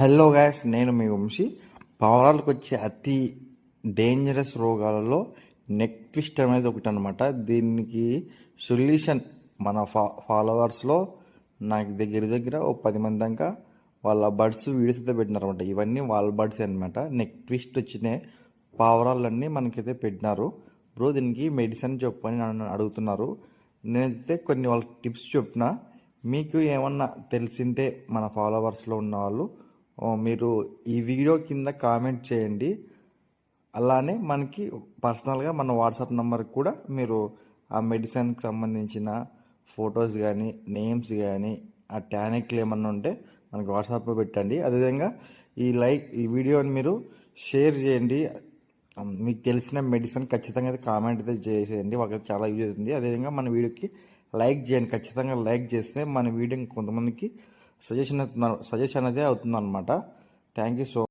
Hello guys, నేను మీ వంశీ. పావురాలకు వచ్చే అతి డేంజరస్ రోగాలలో నెక్ ట్విస్ట్ అనేది ఒకటి అనమాట. దీనికి సొల్యూషన్ మన ఫాలోవర్స్లో నాకు దగ్గర ఓ 10 మంది దాకా వాళ్ళ బర్డ్స్ వీడియోస్ అయితే పెట్టినారనమాట. ఇవన్నీ వాళ్ళ బర్డ్స్ అనమాట. నెక్ ట్విస్ట్ వచ్చిన పావురాలన్నీ మనకైతే పెట్టినారు. బ్రో దీనికి మెడిసిన్ చెప్పని నన్ను అడుగుతున్నారు. నేనైతే కొన్ని వాళ్ళకి టిప్స్ చెప్పిన. మీకు ఏమన్నా తెలిసింటే మన ఫాలోవర్స్లో ఉన్న వాళ్ళు మీరు ఈ వీడియో కింద కామెంట్ చేయండి. అలానే మనకి పర్సనల్గా మన వాట్సాప్ నెంబర్కి కూడా మీరు ఆ మెడిసిన్కి సంబంధించిన ఫొటోస్ కానీ నేమ్స్ కానీ ఆ టానిక్లు ఏమన్నా ఉంటే మనకి వాట్సాప్లో పెట్టండి. అదేవిధంగా ఈ వీడియోని మీరు షేర్ చేయండి. మీకు తెలిసిన మెడిసిన్ ఖచ్చితంగా అయితే కామెంట్ అయితే చేసేయండి. వాళ్ళకి చాలా యూజ్ అవుతుంది. అదేవిధంగా మన వీడియోకి లైక్ చేయండి. ఖచ్చితంగా లైక్ చేస్తే మన వీడియో కొంతమందికి సజెషన్ అయితే అవుతుంది అనమాట. Thank you so